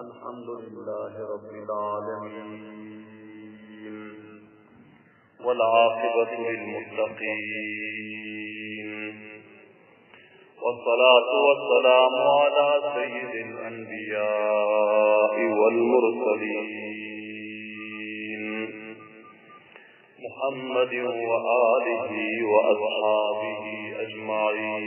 الحمد لله رب العالمين والعاقبة للمتقين والصلاة والسلام على سيد الأنبياء والمرسلين محمد وآله وأصحابه أجمعين.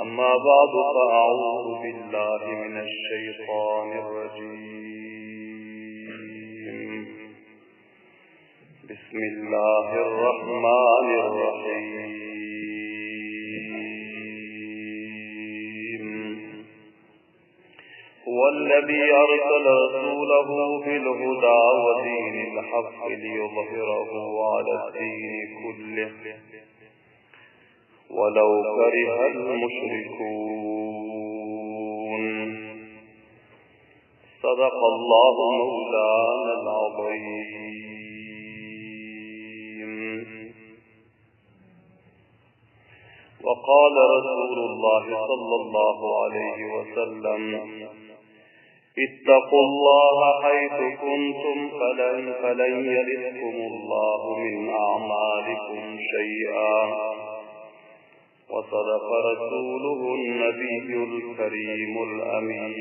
أما بعد فأعوذ بالله من الشيطان الرجيم. بسم الله الرحمن الرحيم. هو الذي أرسل رسوله بالهدى ودين الحق ليظهره على الدين كله ولو كره المشركون. صدق الله مولانا العظيم. وقال رسول الله صلى الله عليه وسلم: اتقوا الله حيث كنتم فلن يلدكم الله من أعمالكم شيئا. وصدق رسوله النبي الكريم الأمين.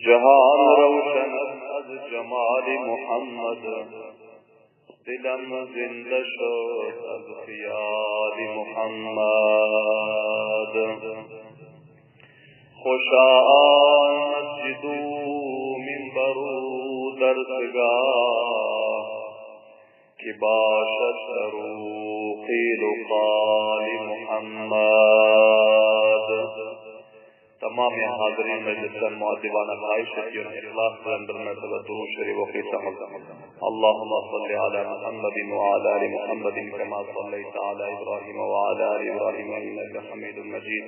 جهان روشن از جمال محمد، دلم زنده شد از خیال محمد. خوشا مسجد و منبر و درسگاه که باشد سرو قیل و قال محمد. تمام حاضرین مجلسن معدبان خواہشتیون اخلاص اندر مرتبہ درود شریف و ختم. اللهم صل على محمد وعلى آل محمد كما صليت على إبراهيم وعلى آل إبراهيم إنك حميد مجيد.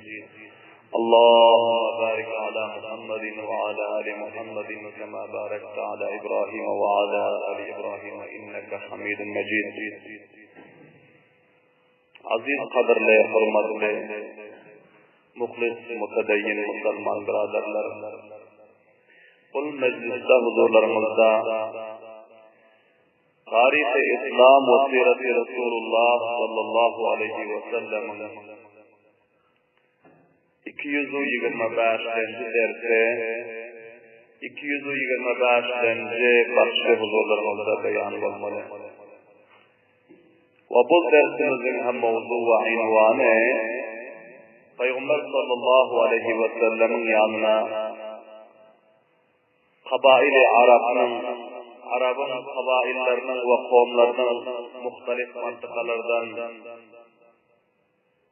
اللهم بارك على محمد وعلى آل محمد كما باركت على إبراهيم وعلى آل إبراهيم إنك حميد مجيد. عزیز قدر لے حرمت لے مخلص متدین مسلمان برادرلر قل مجلسہ حضورلرمزدہ تاریخ اسلام و سیرت رسول اللہ صلی اللہ علیہ وسلم 225 derse 225 başka huzurlarımızda beyan olmalı. Ve bu dersimizin hem mevzu ve invanı Peygamber sallallahu aleyhi ve sellem'in yanına kabail-i Arap'ın kabaillerinin ve kavimlerinin muhtelif mantıkalardan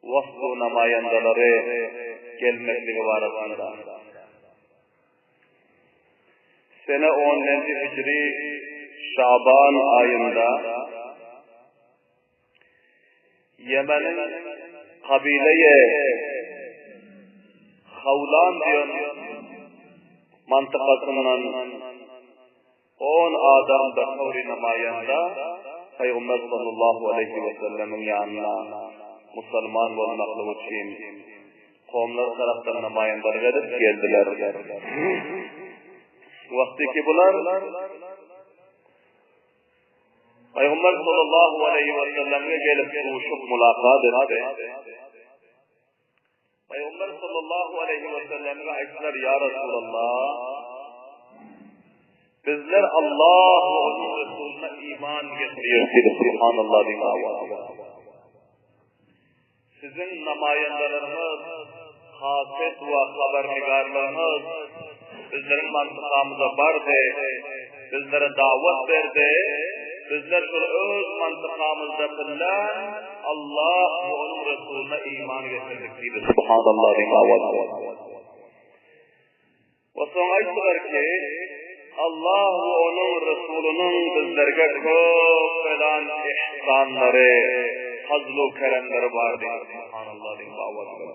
vasf-ı namayendeleri gelmekliği varasında. Sene 10. Hicri Şaban ayında Yemen'in kabileye Havlan diyor mantıkasından 10 adam da kavri namayende Peygamber sallallahu aleyhi ve sellem'in yanına Müslüman olmaklığı için kavimler taraftan namayendeler edip geldiler. Vakti ki bunlar Peygamber sallallahu aleyhi ve sellem'e gelip buluşup mülakat etti. Peygamber sallallahu aleyhi ve sellem'e ayetler ya Resulallah bizler Allah ve onun Resulüne iman getiriyoruz. Subhanallah din avazı. Sizin namayendeleriniz, hafız ve habernigarlarınız bizlerin mantıkamıza vardı, bizlere davet verdi, bizler şöyle öz mantıkamızda bilen Allah ve onun Resulüne iman getirdik dedi. Subhanallah din avazı. Ve sonra ayetler ki Allah ve onun Resulünün bizlerge çok falan ihsanları, fazl-ı keremleri vardı. Subhanallah din avazı.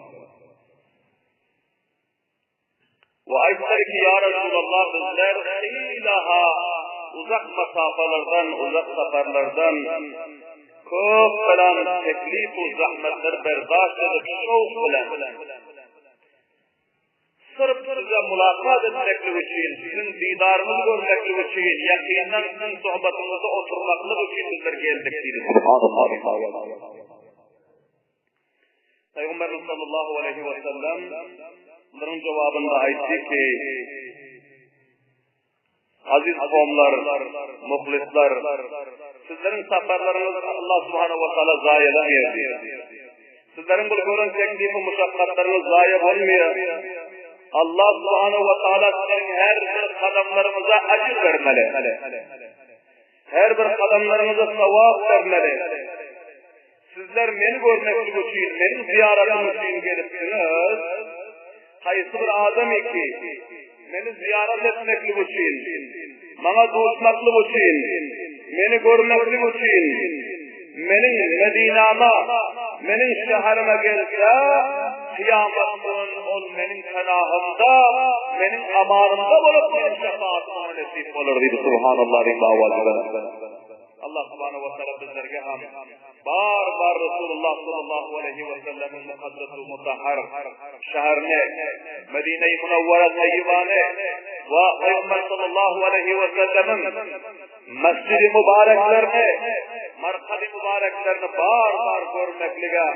Ve ayetler ki ya Resulallah bizler hilaha uzak masafalardan, uzak safarlardan köp bilen teklif-u zahmetler berdaşt edip şovk bilen sırf size mulakat etmeklik için, sizin didarınızı görmeklik için, yakinen sizin sohbatınızda oturmaklık için bizler geldik deydi. Peygamberimiz sallallahu aleyhi ve sellem bunların cevabında aytti ki aziz kavmlar, muhlisler, sizlerin safarlarınız Allah subhanahu wa ta'ala zayi edemiyor. Sizlerin bu görün teklifi muşakkatlarınız zayi olmuyor. Allah subhanahu wa ta'ala sizlerin her bir kadamlarımıza acı vermeli. Her bir kadamlarımıza sevap vermeli. Sizler beni görmeklik için, benim ziyaretim için gelipsiniz. Kaysı bir adam ki, beni ziyaret etmeklik için, bana dostmaklık için, beni görmeklik için, benim Medina'ma, benim şehrime gelse, kıyamettin ol benim kenahımda, benim amanımda bulup benim şefaatıma nesip olur dedi. Subhanallah rimâ. Allah subhanahu wa ta'ala bizlerge ham bar Resulullah sallallahu aleyhi ve sellem'in mukaddesu mutahhar şehrine Medine-i Munavvara Tayyibane ve Peygamber sallallahu aleyhi ve sellem'in mescid-i mübareklerine markad-i mübareklerine bar görmekliğe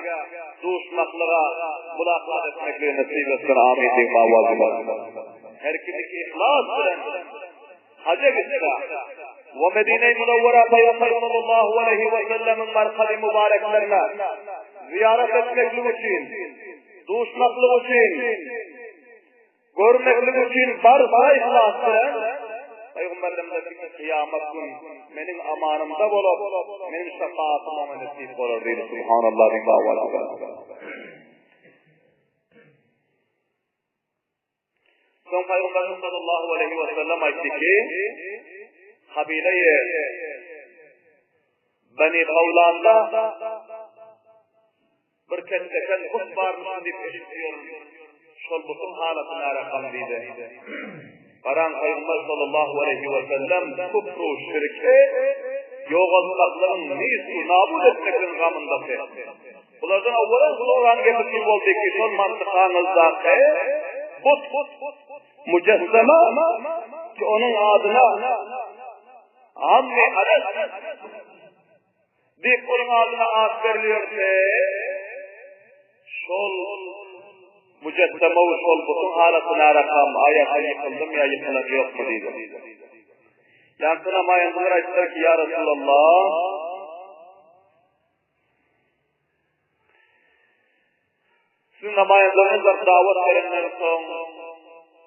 duşmaklığa mulakat etmekliğe nasip etsin amin diye mavazılar her kimisi ihlas bilen hacca gitse ve Medine-i Munavvara Peygamber sallallahu aleyhi ve sellem'in markad-i mübareklerine ziyaret etmeklik için, duşmaklık için, görmeklik için barsa ihlas bilen Peygamberimiz ki kıyamet gün benim amanımda bulup benim şefaatıma nasip olur dedi. Subhanallah ve son Peygamberimiz sallallahu aleyhi ve sellem aytti ki kabile-i Beni Kavlan'da bir kendeken kut varmış deyip eşitliyorum. Şol bütün halatına rakam deydi. Karan Peygamber sallallahu aleyhi ve sellem kufru şirke yoğalmakların neyse nabud etmeklerin gamındaki. Bunlardan avvalen soran getirdiği oldu ki son mantıkanızdaki but mücesseme ki onun adına Ammi Ares deyip onun adına ağız veriliyorsa şol mücesseme ve şol bütün halatına rakam ayakta yıkıldım ya yıkılak yok mu deydi. Yansına mayandılar açtılar ki ya Resulallah sizin namayanlarınızla davet verenler son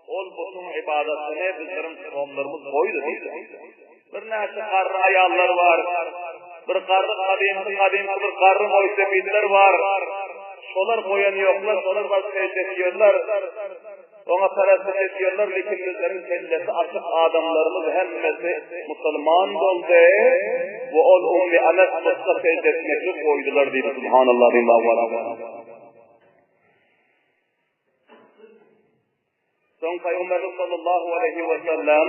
ol bütün ibadetine bizlerin kavimlerimiz koydu deydi. Bir nesi karrı ayallar var, bir karrı kadim bir karrı moysebidler var. Solar koyan yoklar, solar vazifet ediyorlar. Ona parasını ediyorlar, lekin bizlerin kendisi açık adamlarımız hemmesi Müslüman oldu ve ol ummi anet Mustafa etmekle koydular deydi. Subhanallah rimâ. Son Peygamberimiz sallallahu aleyhi ve sellem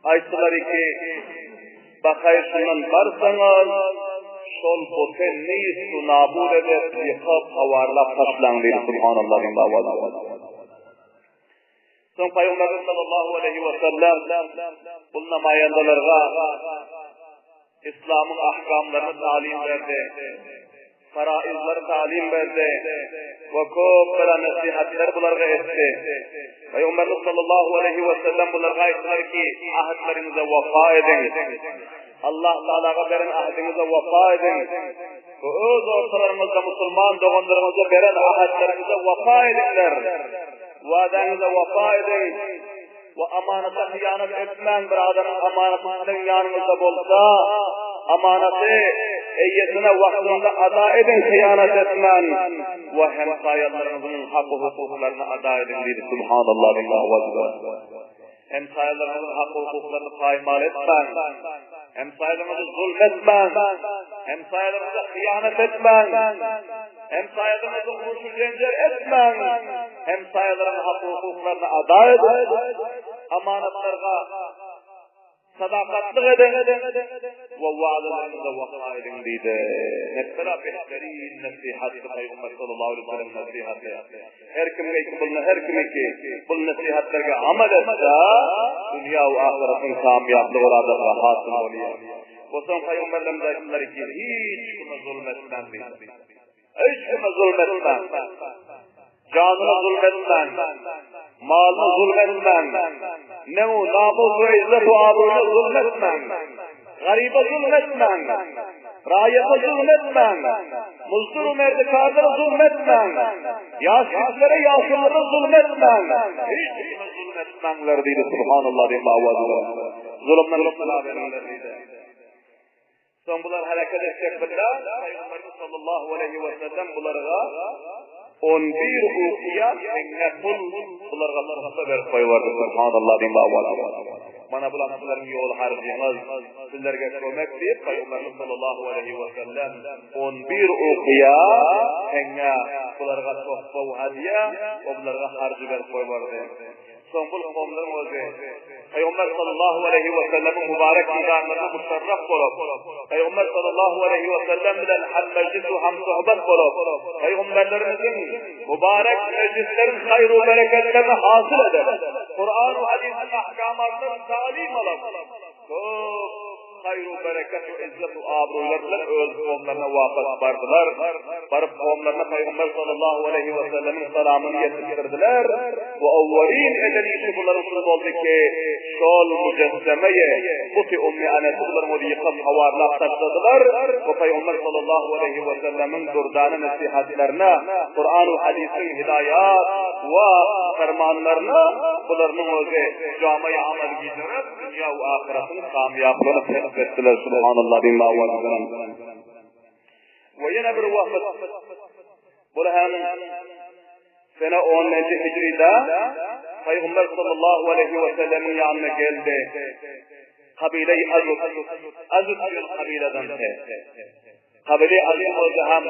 ayttılar ki bakay şundan barsanız şol botenni su nabud edip yıkıp havarlap taşlan deydi. Subhanallah rimâ. Son Peygamberimiz sallallahu aleyhi ve sellem bu namayandalarga İslam'ın ahkamlarını talim verdi. Faraizleri talim verdi. Ve köp bela nasihatler bularga etti. Peygamberimiz sallallahu aleyhi ve sellem bularga ayttılar ki ahitlerinize vafa edin. Allah Teala'ga veren ahdinize vafa edin. Ve öz ortalarımızda Müslüman doğanlarımıza veren ahitlerinize vafa edinler. Vaadenize vafa edin. Ve amanata hıyanet etmeyin. Bir adamın amanatı yanınızda bolsa amanatı eyyesine vaktinde ada edin, hıyanet etmeyin. Ve hemsayalarınızın hakkı hukuklarını ada edin dedi. Subhanallah ve hemsayalarınızın hakkı hukuklarını paymal etmeyin. Hemsayalarınızı zulmetmeyin. Hemsayalarınıza hıyanet etmeyin. Hemsayalarınızı kurşun cencer etmeyin. Hemsayaların hakkı hukuklarını ada edin. Amanatlarga sadakatlık edin ve vaadalarınıza vafa edin deydi. Mesela behterin nasihatı Peygamber sallallahu aleyhi ve sellem nasihatı. Her kimge ki bu nasihatlerge amal etse dünya ve ahiretin kamyaplığı oladı ve hasıl oluyor. O son Peygamberlerin dayıkları ki hiç kime zulmetmez deydi. Hiç kime zulmetmez. Canına zulmetmez. Malına zulmetmez. Namus ve izzet ve abruna zulmetmez. Garibe zulmetmez. Rayete zulmetmez. Muzduru merdikârlara zulmetmez. Yaşlılara yaşlılara zulmetmez. Hiç kime zulmetmezler deydi. Subhanallah diye mavadılar. Zulümden ıstila verirler deydi. Son bular hareket edecek billah. Peygamberimiz sallallahu aleyhi ve sellem bularga 11 ukiya enge pul bularga tursa verip koyuvardı. Subhanallah diye mavadılar. Mana bular sizlerin yol harcıyınız, sizlerge kömek deyip Peygamberimiz sallallahu aleyhi ve sellem 11 ukiya enge bularga tohbav hadiye o bularga harcı verip koyuvardı. Son bul kavmların özü Peygamber sallallahu aleyhi ve sellem'in mübarek ilanlarına müşerref olup Peygamber sallallahu aleyhi ve sellem bilen hem meclis ve hem sohbet olup Peygamberlerimizin mübarek meclislerin hayır ve bereketlerini hasıl eder. Kur'an ve hadisin ahkamatlarını talim alıp hayır ve bereket ve izzet ve abruylarla öz kavmlarına vafat bardılar. Barıp kavmlarına Peygamber sallallahu aleyhi ve sellemin salamını yetiştirdiler. Bu avvalin eden işi bunların sırf oldu ki şol mücessemeye buti ummi anesi bunların onu yıkıp havarlap taşladılar. Bu Peygamber sallallahu aleyhi ve sellemin durdanı nasihatlerine Kur'an ve hadisin hidayat ve fermanlarına bunların özü camiye amel giydirip dünya ve ahiretin kamyablığını tespit ettiler. Subhanallah bin ma'vazdan. Ve yine bir vakit Burhan'ın sene 10. Hicri'de Peygamber sallallahu aleyhi ve sellemin yanına geldi. Kabile-i Azud bir kabileden Kabile-i Azud hem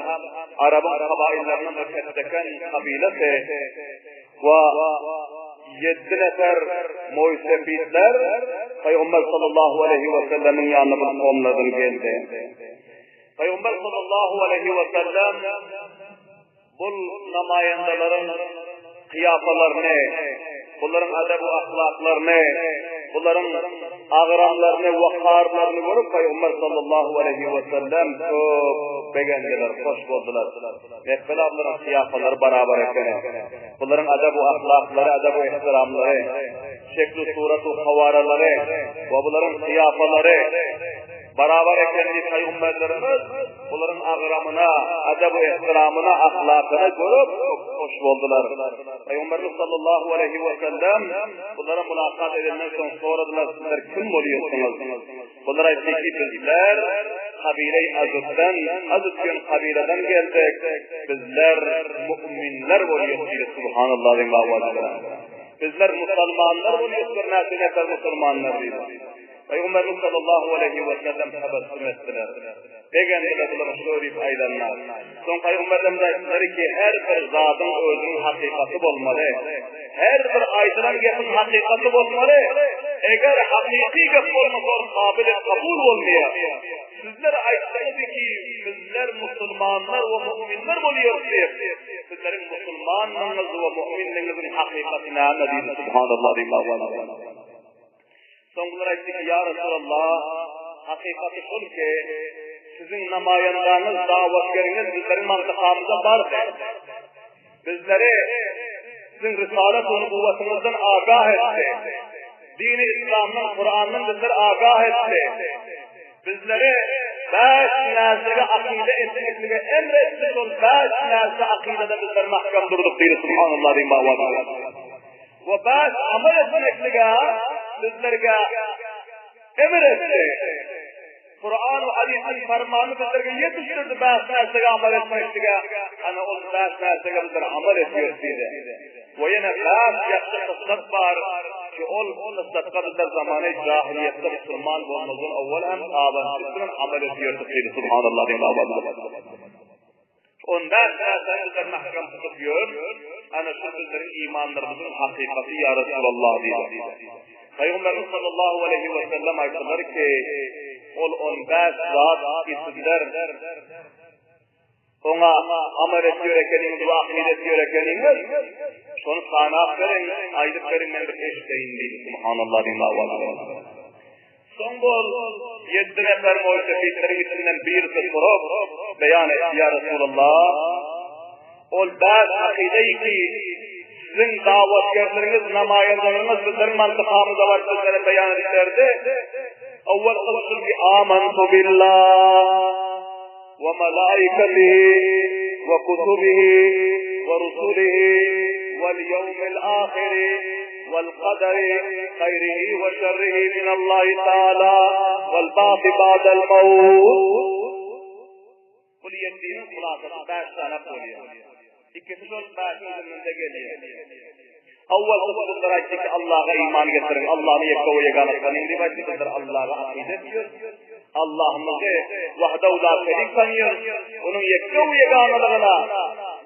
Arap'ın kabaillerinin ötetteken kabilesi ve 7 nefer Moysefitler Peygamber sallallahu aleyhi ve sellemin yanına bu kavmlerden geldi. Peygamber sallallahu aleyhi ve sellem bu namayendaların kıyafalarını, bunların adab-ı ahlaklarını, bunların ağıranlarını, vakarlarını görüp Peygamber sallallahu aleyhi ve sellem çok beğendiler, hoş buldular. Mesela bunların kıyafaları beraber ekene. Bunların adab-ı ahlakları, adab-ı ihtiramları, şekli suratu havaraları ve bunların kıyafaları beraber ekenli Peygamberlerimiz bunların ağıramına, adab-ı ihtiramına, ahlakına görüp hoş buldular. Peygamberimiz sallallahu aleyhi ve sellem bunlara mülakat edilmek için soradılar, sizler kim oluyorsunuz? Bunlara etti ki bizler kabile-i Azud'dan kabileden geldik. Bizler müminler oluyoruz. Subhanallah ve ma'vazına. Bizler Müslümanlar oluyoruz. Nefer Müslümanlar değil. Peygamberimiz sallallahu aleyhi ve sellem tebessüm ettiler. Degendiler bunları söyleyip aydanlar. Son Peygamberimiz ayetleri ki her bir zatın özünün hakikati olmalı. Her bir ayetinden gepin hakikati olmalı. Eğer hakiki gep olmasa kabili kabul olmuyor. Sizler ayetleri ki bizler Müslümanlar ve müminler oluyoruz diye. Sizlerin Müslümanlığınız ve müminliğinizin hakikatine anladığınız Subhanallah diye. Son bunlara etti ki ya Resulallah hakikati şul ki sizin namayanlarınız, davetleriniz bizlerin mantıkamıza vardır. Bizleri sizin risalet-i nübüvvetinizden agah etti. Dini İslam'ın, Kur'an'ın bizleri agah etti. Bizleri 5 neslige akide etmekliğe emrettik ol 5 neslige akidede bizler mahkam durduk diye Subhanallah diye ma'vazı. Ve 5 amel etmekliğe bizlerge emretti. Kur'an ve hadisin fermanı bizlerge yetiştirdi 5 neslige amel etmekliğe. Ana o 5 neslige bizler amel ediyor diye. Ve yine 5 yakşı kısmet var. Ki ol sıdqa bizler zamanı cahiliyette Müslüman olmazın evvel hem avancısının amel ediyorduk diye Subhanallah diye ma'vazı. Ondan sonra bizler mahkam tutuyor. Ana şu bizlerin imanlarımızın hakikati ya Resulallah diye. Peygamberimiz sallallahu aleyhi ve sellem aytdılar ki, ol 15 zat isimler ona amel ediyor ekeniniz ve akide ediyor ekeniniz, şonu sanat verin, aydık verin ben bir eşdeyin değil. Subhanallah din davazı. Son bol 7 nefer mucizelerin içinden birisi sorup beyan etti ya Resulallah. Ol 5 akideyi ki sizin davetkarlarınız, namayanlarınız bizlerin mantıkamıza var sizlere beyan ettirdi. Evvel kılsın ki amantu billah ve melaiketihi ve kutubihi ve rusulihi vel yevmil ahiri والقدر خيره وشره من الله تعالى والبعث بعد الموت. قل يدين خلاصة باش أنا قولي. İkisi başımızda geliyor. Avval kısımdır ayettik Allah'a iman getirin. Allah'ı yekka ve yegana tanıyın. Rivayetliktir Allah'a akide diyor. Allah'ımızı vahdehu la şerik tanıyor. Onun yekka ve yeganalığına,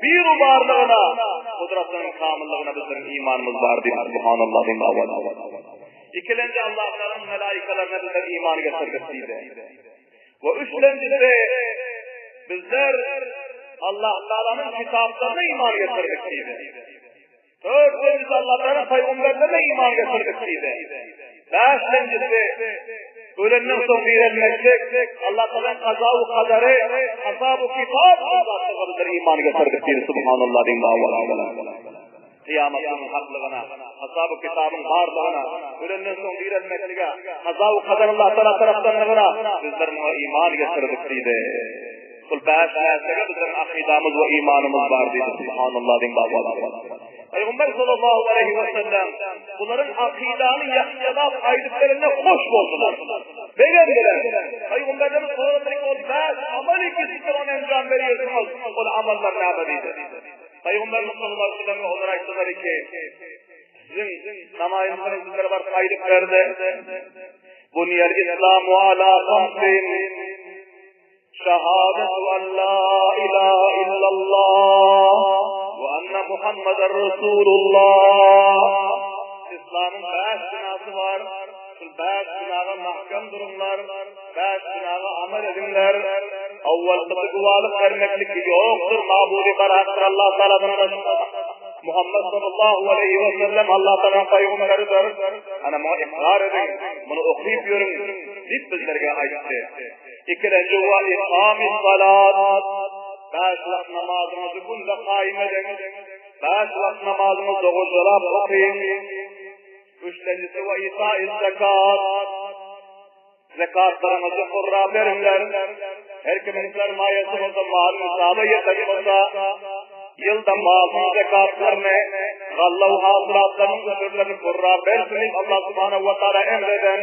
bir varlığına, kudretinin kamillığına bizim imanımız var diyor. Subhanallah din avval. İkilenci Allah'ın melaikelerine bizler iman getirdiğinde. Ve üçlencisi bizler Allah Teala'nın kitaplarına iman getirdik diye. Dördüncüsü Allah Teala'nın peygamberlerine iman getirdik diye. Beşincisi ölümden sonra verilmekte Allah Teala'nın kaza-u kaderi, hesab-ı kitap Allah'a iman getirdik diye. Subhanallah din davazı. Kıyametin haklılığına, hesab-ı kitabın varlığına, ölümden sonra verilmekte kaza-u kader Allah Teala taraftanlığına bizler buna iman getirdik diye. Kul baş mesele bizim akidamız ve imanımız var dedi. Subhanallah din davazı. Peygamber sallallahu aleyhi ve sellem bunların akidanın yaşayan ayrılıklarına hoş buldular. Beğendiler. Peygamberimiz sallallahu aleyhi ve sellem amel ikisinden ona encan veriyorsunuz. O ameller ne abediydi. Peygamberimiz sallallahu aleyhi ve sellem onlara ayettiler ki sizin namayınızın sizlere var ayrılıklarda Buniyel İslamu ala kamsin شهادة أن لا إله إلا الله وأن محمد رسول الله. İslam'ın 5 binası var. 5 binaga mahkem durumlar, 5 binaga amel edinler. Avval kıtıkıvalık vermeklik yoktur. Mabudi baraktır Allah Teala'dan Muhammed sallallahu aleyhi ve sellem Allah Teala'nın peygamberidir. Ana bunu ikrar edin, bunu okuyup yürün. Biz bizlerge ayette. İkinci ve ikâmis salat. 5 vakit namazımızı günde kaim edin. 5 vakit namazımızı doğuşarak okuyun. Üçüncüsü ve itâ-i zekat. Zekatlarımızı kurra verinler. Her kimin sermayesi olsa, malın hesabı yeterli olsa, yılda mazı zekatlarını, gallahu hasılatlarının üstürlerini kurra versiniz. Allah subhanahu ve ta'ala emreden,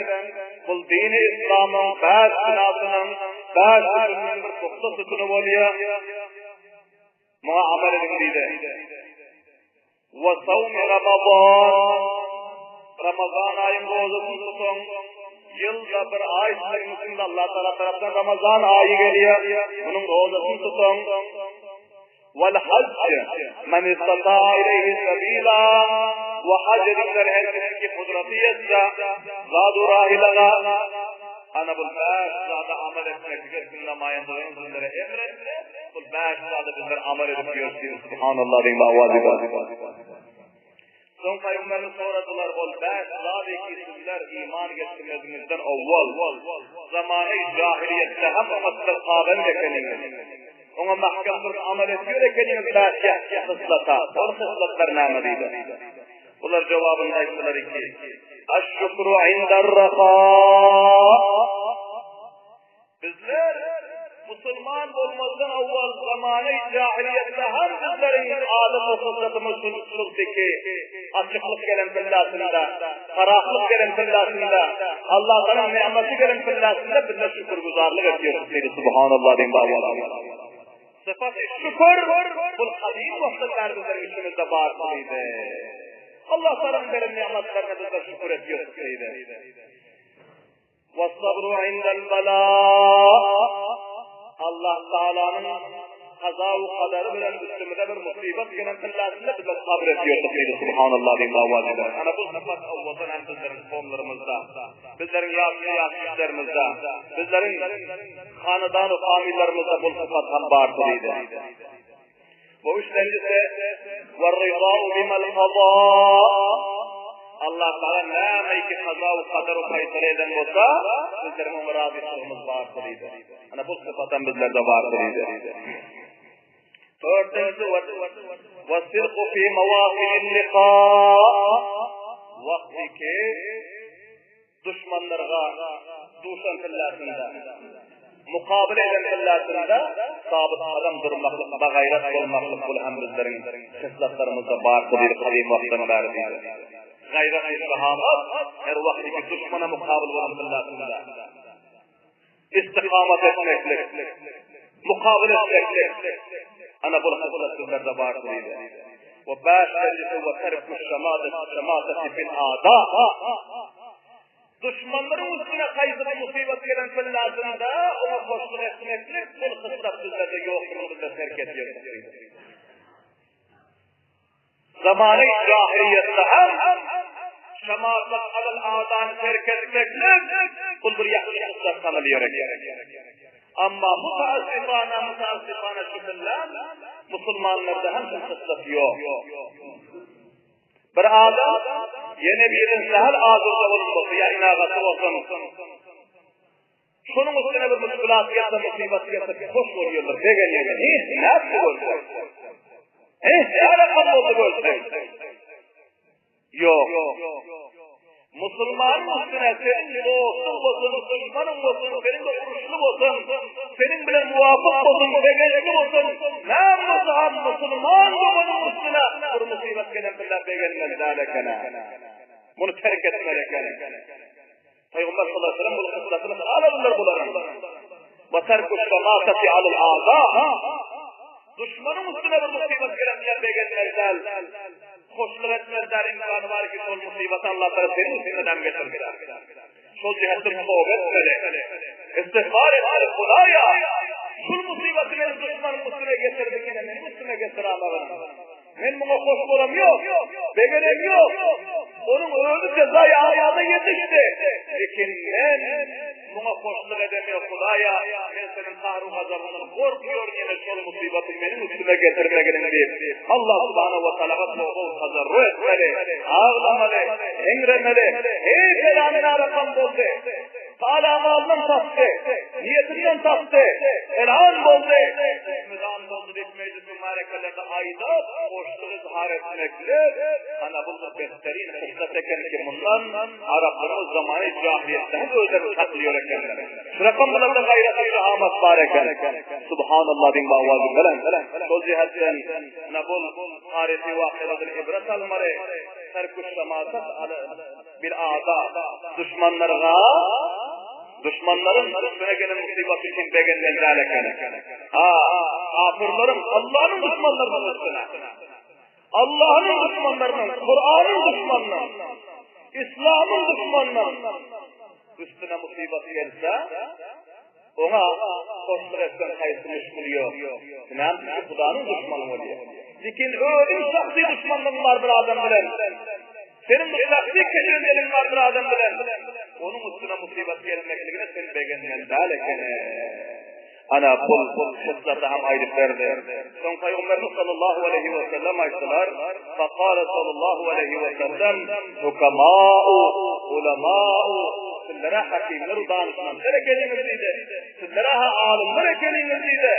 kul dini İslam'ın 5 binasının, 5 sütünün bir tukta sütünü oluyor. Muamele edildiğinde. Ve savmi Ramazan ayın rozasını tutun. Yılda bir ay sayısında Allah tarafından Ramazan ayı geliyor. Bunun rozasını tutun. Vel hacc men istata'a ileyhi sebila ve hac edinler herkesin ki kudreti yetse zadu rahilana ana bul 5 zada amel etmek için namayanların sizlere emretti. Bul 5 zada bizler amel edip görsünüz. Subhanallah din davazı. Son peygamberimiz soradılar ol 5 zade ki sizler iman getirmedinizden evvel zamanı cahiliyette hem mutlakaben ekeniniz. Ona mahkem bir amel ediyor ekeniniz 5 kıslata. O kıslatlar namadıydı. Bunlar cevabında istiler ki Eşşükru inderraka. Bizler Müslüman olmazdan evvel zamanı cahiliyette hem bizlerin alim ve fırsatımız sunuşluktaki açıklık gelen fillasında, ferahlık gelen fillasında, Allah'ın nimeti gelen fillasında bizler şükürguzarlık ediyoruz. Subhanallah din davası. Sıfat-ı şükür, bu kadim vakitler bizlerin içimizde bağırmalıydı. Allah Teala'nın gelen nimetlerine bizler şükür ediyoruz. وَالصَّبْرُ عِنْدَ الْبَلَاءِ. Allah Teala'nın kaza-u kadarı bilen üstümüze bir musibet gelen pillasında bize sabrediyoruz dedi subhanallah diyeyim avazıyla. Ana bu sıfat Allah'tan hem bizlerin komlarımızda, bizlerin yaşlılarımızda, bizlerin hanedan-ı famillerimizde bu sıfat hem bağırtılıydı. Bu üçlencisi وَالرِّضَاءُ بِمَا الْقَضَاءُ Allah Teala neyki kaza-u kadarı kayıtları eden olsa bizlerin o razılığımız bağırtılıydı. Ana bu sıfattan bizlerde bağırtılıydı. Dördüncüsü وَالسِّرْقُ فِي مَوَاقِعِ اللِّقَاءِ vakti ki düşmanlarga duşan pillasında mukabil eden pillasında sabit adam durmaklık, bagayrat olmaklık bu hem bizlerin kıslatlarımızda bağırtılıydı kadim vaktan beri. Gayret istihamat her vakti ki düşmana mukabil olan pillasında istikamet etmeklik, mukabil etmeklik. Ana bu kıslatlarımızda bağırtılıydı. وَبَاشَرِهُ وَتَرْكُ الشَّمَاتَةِ فِي الْآدَاءِ düşmanların üstüne kayıtıp musibet gelen pillasında ona koştuk etmeklik bu kıslatlarımızda yokluğumuzda terk ediyoruz. Zamanı cahiliyette hem şematat alel a'dan terk etmeklik kul bir yaklaşık kıslat sanılıyor. Ama mutaassifana şükürler Müslümanlarda hem kıslat yok. Bir adam yeni birinin sahil ağzında olması ya inagası olsun. Şunun üstüne bir müşkülat yapsa, musibet yapsa hoş oluyorlar. Degen yemin. Ne yaptı olsun? Ne alakam oldu olsun? Yok. Müslümanın üstüne senin dostun olsun, düşmanın olsun, senin de kuruşlu olsun, senin bile muvafık olsun, begenli olsun. Ne mutlaka Müslüman olmanın üstüne bir musibet gelen billah begenmez zâlekene. Bunu terk etmelekene. Peygamber sallallahu aleyhi ve sellem bunu kıslatını aladılar bunların. وَتَرْكُ الشَّمَاتَةِ عَلَى الْعَادَاءِ düşmanın üstüne bir musibet gelen billah begenmezler. Hoşluk etmezler imkanı var ki sol musibet Allah'lara senin üstünden getirdiler. Sol cihetten tövbe etmeli. İstiğfar etmeli Kulaya. Sol musibeti benim düşmanın üstüne getirdi ki benim üstüne getir Allah'ım. Ben buna hoş olamıyor. Begenem yok. Onun öldü cezayı ayağına yetişti. Lakin ben buna hoşluk edemiyor Kulaya. Ben senin kahru gazabından korkuyor yine sol musibeti benim üstüne getirmeginin deyip. Allah subhanahu wa ta'ala bol tazarru etmeli. Ağlamalı. Engremeli. Hey kelamına rakam boldu. Ta'lamazdan tattı. Niyetinden tattı. Elhan boldu. Müdhan boldu deyip meclis-i mübarekelerde ayda hoşluğu izhar etmekle ana bunu behterin kıslat eken ki bundan Arapların zamanı cahiliyette hep özleri saklıyor ekenler. Şu rakamlarda gayret-i şahamat var eken. Subhanallah din bağvazı gelen. Sol cihetten nabul tarihi vakidadır ibret almarı. Terk-ü şematat bil a'da düşmanların üstüne gelen musibet için begenlen zâlekene. Kafirlerin Allah'ın düşmanlarının üstüne. Allah'ın düşmanlarının, Kur'an'ın düşmanlarının, İslam'ın düşmanlarının üstüne musibet gelse ona hoşluk etken kayısı müşkül yok. İnan ki Kur'an'ın düşmanı oluyor. Lakin öyle şahsi düşmanlığın vardır adam bilen. Senin şahsi keşirlerin vardır adam bilen. Onun üstüne musibet gelmekliğine seni beğenmez. Zâlekene. Ana kul kıslarda hem ayrı verdi. Son Peygamberimiz sallallahu aleyhi ve sellem ayettiler. Fakale sallallahu aleyhi ve sellem hukamâ'u, ulemâ'u, sizlere hakimler danışmanlara gelinizliydi. Sizlere alimlere gelinizliydi.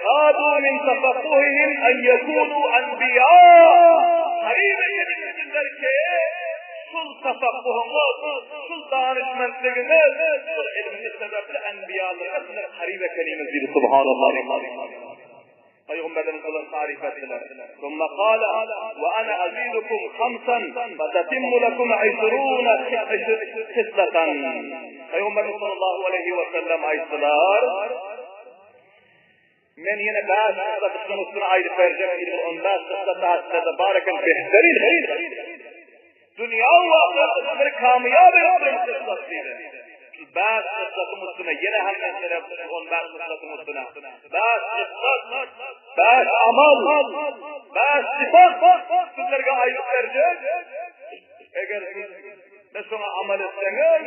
Kâdû min tefakkuhihim en yekûnû enbiyâ. Hayır gelinizliler ki sul tefakkuhumuz, sul danışmanlığınız, sul ilminiz sebeple enbiyalara sizler haribe gelinizliydi. Subhanallah. Peygamberimiz olan tarif ettiler. ثم قال وأنا أزيدكم خمسا فتتم لكم 20 خصلة. Peygamberimiz sallallahu aleyhi ve sellem ayettiler. Men yine bazı kıslatışların üstüne ayrı vereceğim. Ondan kıslatışlarda baraken behterin. Dünya ve ahiret bir kamiyab bir kıslatıydı. Bas kıslatın üstüne, yine hemen sebep on bas kıslatın üstüne. Bas kıslat, bas amal, bas sifat, sizlerge aylık verecek. Eğer siz ne sonra amal etseniz,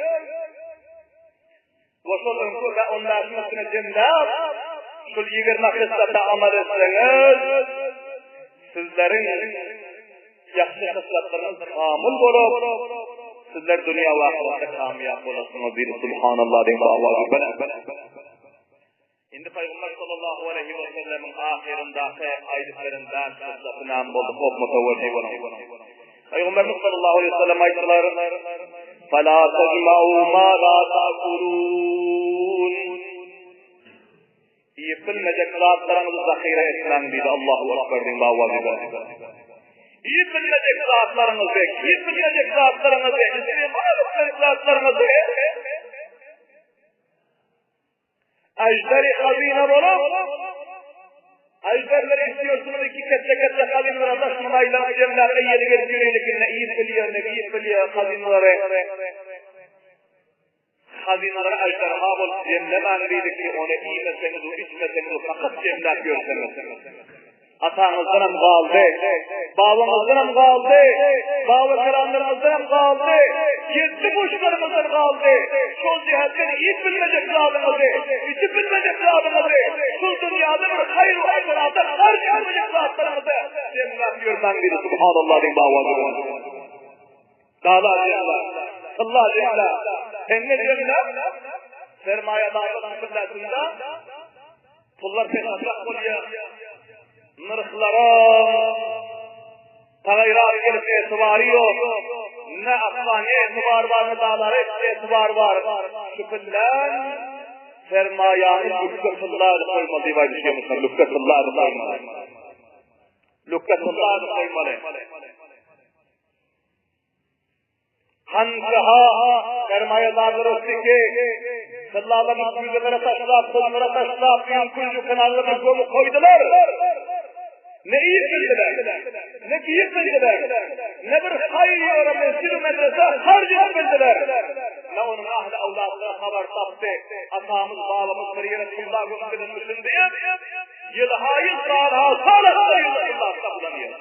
boşalın ve onların üstüne cendab, şul 20 kıslatta amal etseniz, sizlerin yaxşı kıslatlarınız kamil bolup, sizler dünya ve ahirette kamiyap olasınız deyip Subhanallah deyin avazı bana. Şimdi Peygamber sallallahu aleyhi ve sellemin ahirindaki ayetlerin ders kıslatından bulduk. Hop mutavvacı bana. Peygamberimiz sallallahu aleyhi ve sellem ayetler فَلَا تَجْمَعُوا مَا لَا تَأْكُلُونَ Yıkılmayacak zatlarınızı zahire etmem deydi Allahu Ekber deyin avazı bana. Yıkılmayacak zatlarınızı, yıkılmayacak zatlarınızı, yıkılmayacak zatlarınızı, ejderi hazine bulup, ejderleri istiyorsunuz iki ketse hazinelere taşmamayla, cemlerde yedi geçiriyorlar, iyi biliyor hazineleri. Hazineleri ejderha bulup cemlemen deydik ki, onu iymeseniz, içmeseniz, fakat cemler görseniz. Atanızdan hem kaldı, babamızdan hem kaldı, baba karanlarımızdan hem kaldı, yedi boşlarımızdan kaldı. Şol cihetten iyi bilmeyecek zadımızı, içi bilmeyecek zadımızı, şol dünyada bir hayır ve hayırata harcı bilmeyecek zadlarımızı. Cennet görmen biri Subhanallah din bağvazı. Dağlar cennet, Allah cennet, cennet cennet, sermayedarların fırlatında, pullar penasrak oluyor. Nırhlara tagayrat gelip etibarı yok. Ne afgani etibar var, ne dağlara etibar var. Şüphelen sermayanın lükkatılları koymalı diye başlıyormuşlar. Lükkatılları koymalı. Lükkatılları koymalı. Hankaha sermayedarları ki sallallahu yüzlere taşlap, kollara taşlap, yankıncı kanallarına gömü koydular. Ne iyi bildiler, ne iyi bildiler, ne bir hayır öğrenmesi medrese harcı bildiler. Ne onun ahli avlatlara haber taptı, atamız, babamız bir yere tuğla gösterilmişsin diye, yılı hayır sağlığa yıllar saplanıyor.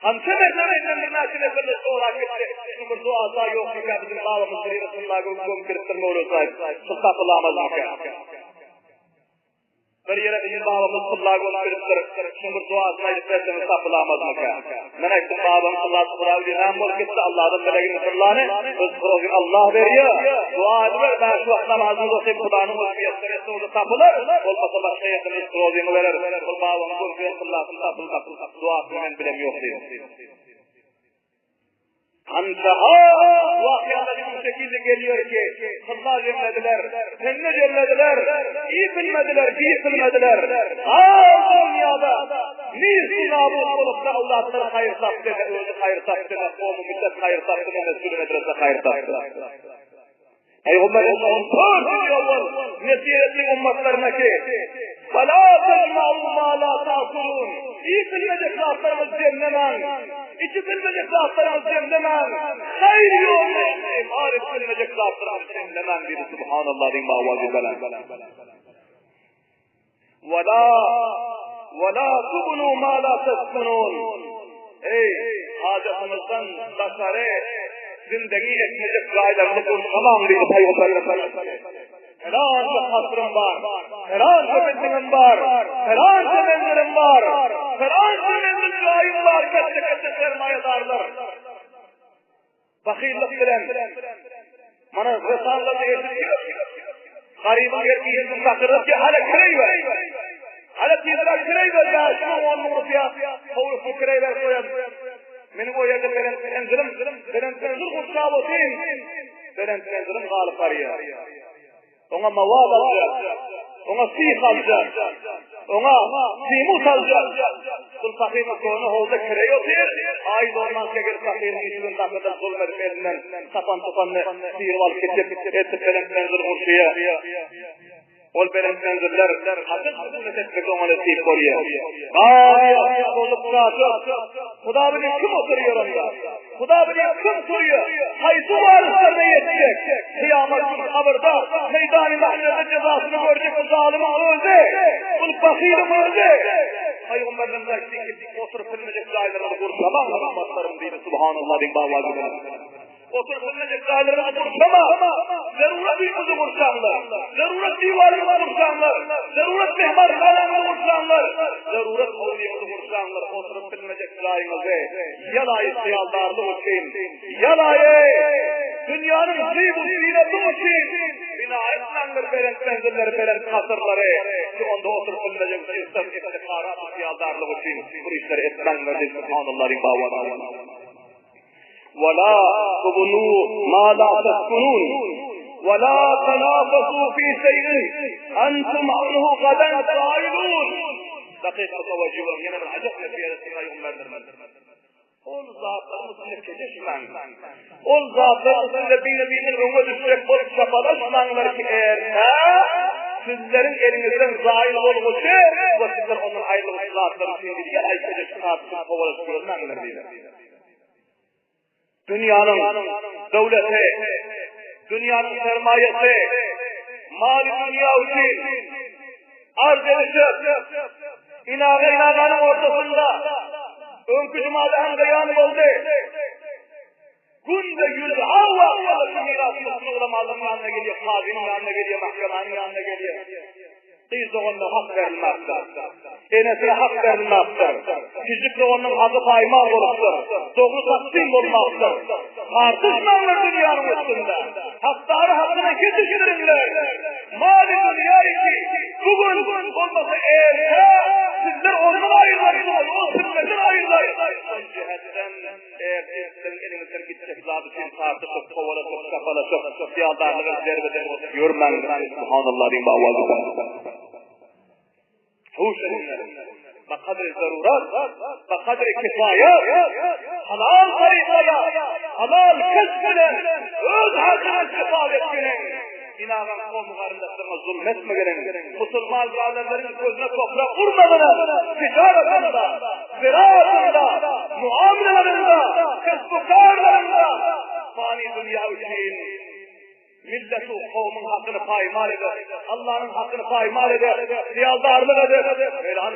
Hamse mernemeyle bir nasile böyle soğuk etti. Şimdi bir duasa yok ki bizim babamız bir yere tuğla gösterilmişsin olursa, saplamaz mı? Bir yere bizim babamız Allah'a gösterip şimdi duasına isterseniz tapılamaz mı ki? Ben ettim babamız Allah'a sıfırlar diye hem bol gitti Allah'dan meleğinin sırlarını biz kurulun Allah veriyor. Dua edilir ben şu vakit namazımız okuyup Kur'an'ın müessiresi orada tapılır. Olmasa başka yakınız kurulduğunu verir. Bu babamız okuyor Allah'ın tapıl. Duasını ben bilemiyor diyor. Antaha vakıyalar bu şekilde geliyor ki Allah cemlediler, senne cemlediler, iyi bilmediler, iyi bilmediler. Dünyada niçin nabut olup da Allah'tan hayır taptı, özü hayır taptı, oğlu müddet hayır taptı, mesulü medrese hayır taptı. Peygamber'in son diyorlar nesiretli ummatlarına ki فَلَا تَجْمَعُوا مَا لَا تَأْكُلُونَ İyi bilmeyecek zatlarımız cemlemen, içi bilmeyecek zatlarımız cemlemen, hayır yolunu marif bilmeyecek zatlarımız cemlemen biri Subhanallah din mağvazı belen. وَلَا تُبْنُوا مَا لَا تَسْكُنُونَ Ey hacatımızdan başarı, zindagi etmeyecek gaylarını konuşamam diye Peygamber'e Heranca hasrım var, heranca bildiğim var, heranca menzilim var, heranca menzil gayim var, kette sermayedarlar. Bakillik bilen, bana Resulullah eşitliyor. Garibin yerkiyesin bakırır ki hala kireyver. Hala tizler kireyver ya, şunu 10 rupiya, kovrusu kireyver koyan. Benim o yerde belen tenzil kutsav otayım, belen tenzilim galip arıyor. Ona mavad alacak, ona sih alacak, ona simut alacak. Kul fakirine konu holda kireyo der, ayda olmaz ki fakirin işinin takıda zulmet elinden sapan tutanını sihirval ketip, etip belen tenzil kursuya. Ol belen tenziller, hakik hükümet etmek ona sih koruyor. Olup saatı, Huda bilir kim oturuyor onda? Huda bilir kim soruyor? Haysu varislerine yetecek. Kıyamet günü kabırda meydan-ı mahşerde cezasını görecek bu zalimi öldü. Bu bakîlim öldü. Peygamberden belki oturup bilmeyecek zahirlerine kurşama. Rahmatlarım değil. Subhanallah din bağvazı. Oturup bilmeyecek zahirlerine kurşama. Zaruret büyümüzü kurşanlar. Zaruret divarımızı kurşanlar. Zaruret mehmanlarımızı kurşanlar. Zaruret kavliyemizi kurşanlar. Oturup bilmeyecek zahirimizi. Yalayı sıyaldarlığı için. Yalayı dünyanın zîb-u zîneti için. Bina etmenler veren benzerleri veren kasırları. Ki onda oturup bilmeyecek istikarat-ı sıyaldarlığı için. Bu işleri etmenler de subhanallah ribâvâdâ. ولا تبنوا ما لا تسكنون ولا تنافسوا في شيء أنتم عنه غدا قائلون. دقيقة توجههم yine bir acayip bir yere yönlendirmez. Ol zatlarımızın keşişmen. Ol zatlarımızın birbirinin önüne düşecek bolup çapalaşmanlar ki eğer sizlerin elinizden zahil olmuşu ve sizler onun ayrılık zatları için diye ayşece çıkartıp kovalaştırırlar diye. Dünyanın devleti, dünyanın sermayesi, mali dünya için arz edecek, inağanın ortasında, önkü cumadan kıyanı oldu. Günde yüzü havva mirasını ulamazın yanına geliyor, kazinin yanına geliyor, mahkemenin yanına geliyor. Kıyız onunla hak verilmezdir. Enesine hak verilmezdir. Küçükle onun hakkı paymal olurdur. Doğru taksim olmazdır. Tartışmanlar dünyanın üstünde. Hakları hakkına geçiştirirler. Mali dünya için bugün olmasa eğer sizler onun ayrılarsınız, o sünnetin ayrılarsınız. Cihetten eğer sizlerin elinizden gidecek zaten tartışıp, kovalaşıp, kapalaşıp, siyadarlığı zerveden görmen. Subhanallah diyeyim bağvazı. بقدر الضرورات بقدر الكفايات حلال طريقة حلال كسبنا öz hakkını istifade etmenen İnağın kavmi karındaşlarına zulmetmegenen Müslüman zalimlerin gözüne toprak vurmadığına ticaretinde, ziraatında, muamelelerinde, kesbukarlarında fani dünya için milleti kavmin hakkını paymal eder. Allah'ın hakkını paymal eder. Riyazdarlık eder. Falan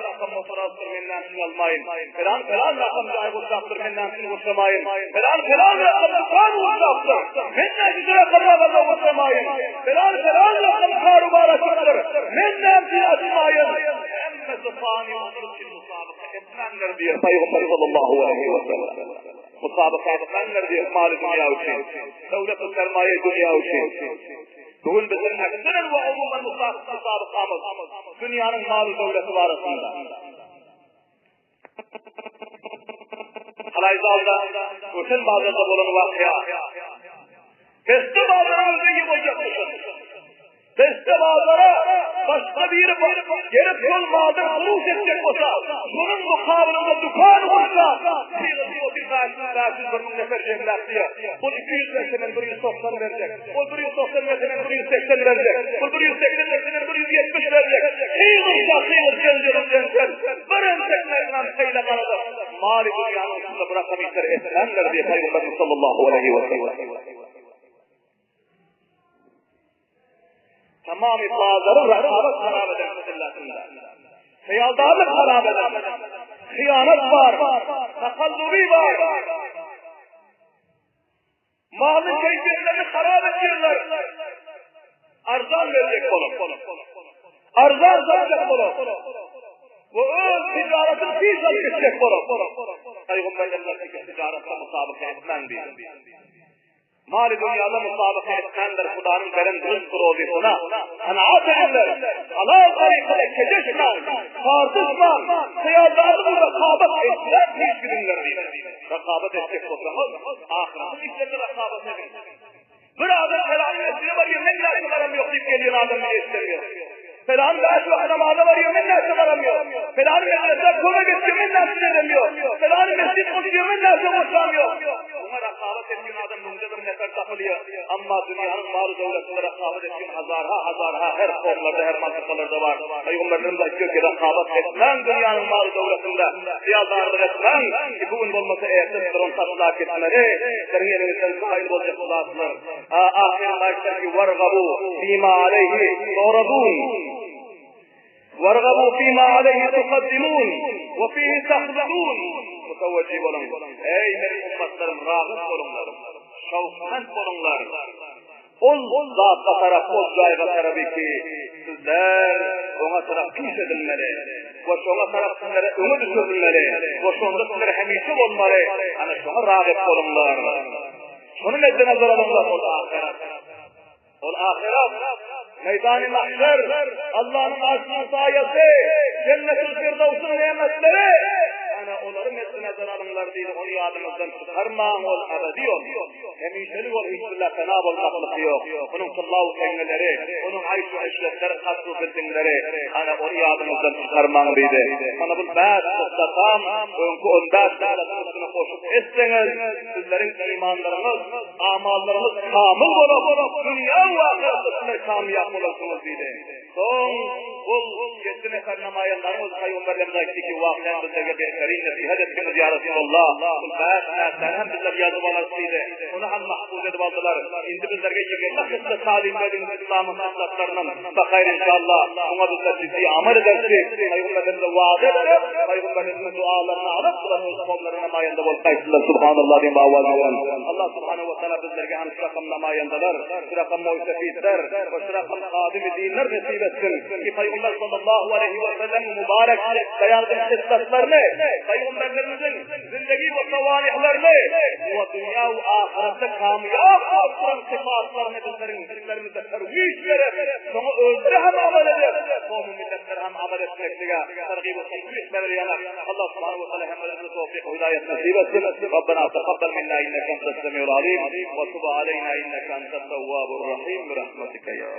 rakam motorattır menden almayın. Falan rakam cahil uçaktır menden uçamayın. Falan rakam tutan uçaktır. Menden güzel rakamlarla uçamayın. Falan rakam karubara çıktır. Menden açmayın. Emmesi fani olur için musabıka etmenler diye Peygamber sallallahu aleyhi ve sellem. Musabıka etmenler diye mali dünya için. Devlet-i sermaye dünya için. Bugün bizim ekserin ve umumen musabıkamız dünyanın malı devleti arasında. Halayzalda bütün bazıda bulun vakya. Beste bazılarımızı yıkacakmışız. Beste bazılara başka bir gelip yol mağdur kuruş edecek olsa, bunun mukabilinde dükkan olsa, bir karşısız bir nefer cemlatlıya, bu 200 metreden 190 verecek, o 190 metreden 180 verecek, bu 180 metreden 170 verecek, kıyılır cenzir, varın tekmekten sayıla kanadır. Mali dünyanın üstünde bırakamayışlar etmenler diye Peygamber sallallahu aleyhi ve sellem. Tamam-ı bazıları rakabat harap eder meselesinde. Hıyaldarlık harap eder. Hıyanet var. Takallubi var. Malın keyfiyetlerini harap ediyorlar. Arzan verecek olur. Arzan satacak olur. Ve öz ticaretin fiyatı geçecek olur. Peygamberlerle ticarette musabıka etmen diye. Mali dünyada musabıka etmendir Kudanın veren rızk rozisine. Kanaat ederler. Halal tarikada keşişmen, tartışman, hıyaldarlığı rekabet ettiler hiçbirinler değil. Rekabet edecek olsanız, ahiretın işlerinde rekabet edin. Bir adam falan mesleği var ya, ne münasılarım yok deyip geliyor adam bile istemiyor. Falan beş vakit namazı var ya, ne münasılarım yok. Falan mesleğe konu geçiyor, ne münasır edemiyor. Falan mesleği koşuyor, ne münasır koşamıyor. Buna rekabet ettiğin adam bunca bir nefer takılıyor. Ama dünyanın malı devletinde rekabet ettiğin hazarha her konularda, her mantıkalarda var. Peygamberimiz diyor ki rekabat etmen dünyanın malı devletinde. Ziyadarlık etmen. Bugün olmasa eğer sıkırın tatlak etmeleri. Senin elinizden sahil olacak zatlar. Ahirinde ayetler ki vargabu fîmâ aleyhi doğradun. وَارْغَبُوا فِيمَا عَلَيْهِ تُقَدِّمُونَ وَفِيهِ تَخْلُدُونَ Mutavacih olun. Ey benim ümmetlerim, rağbet olunlar. Şavkment olunlar. Ol zatta taraf, ol cayga tarafı ki sizler ona taraf piş edilmeli. Ve şuna taraf sizlere ümit düşürülmeli. Ve şunda sizlere hemişe olmalı. Hani şuna rağbet olunlar. Şunun eddine zor olunlar. Ol ahiret. Ol ahiret. Meydan-ı mahşer, Allah'ın arzunun sayesi, cennet-ül firdevs'un nimetleri, yani onların mesline zararınlar değil, onu yadınızdan çıkarmağın ol, ebedi ol. Hemişeli ol, hiçbirle fena olmaklık yok. Onun kıllahu kendileri, onun ayş-ı eşretleri, kasru bildiğinleri, yani onu yadınızdan çıkarmağın deydi. Bana bu bâs, mutlakam, önkü ondâs, mutlakasını koşup etseniz, sizlerin imanlarınız, amallarınız kamil olup, dünya ve ahiretinde kamiyat olasınız deydi. Son, kul, geçti nefer namayanlarımız, Peygamberlerimiz ayeti ki, vakten bize behterin nesihat ettiniz ya Resulallah. Kul bâs, nâsen hem bizler yazıp alasıydı. Onu hem mahfuz edip aldılar. Şimdi bizlerge yirmi kısa talim ediniz İslam'ın saklatlarının. Bakayır inşallah. Buna bizler ciddi amel edersek, Peygamberlerimize vaat etti. Peygamberlerimizin dualarını alıp, Resulü kavmlarına mayanda bol kaysınlar. Subhanallah diyeyim avaz olan. Allah subhanahu ve teala bizlerge hem sırakam namayandalar, sırakam muysefitler, ve sırakam kadimi dinler nasip etsin. Ki Peygamber sallallahu aleyhi ve sellem mübarek beyanın kıstaslarını, Peygamberlerimizin zindagi ve savalihlerini, bu dünya ve ahirette kamiyat olsun sıfatlarını bizlerimizde terviş verip, sonra öldüre hem amel edip, kavmi milletler hem amel etmekliğe, tergib ve terviş verilene, Allah subhanahu ve teala hem ödünü tevfik ve hidayet nasip etsin. Rabbena teqabbal minna inneke entes semiul alim ve tub aleyna inneke entes tevvabur rahim bi rahmetike ya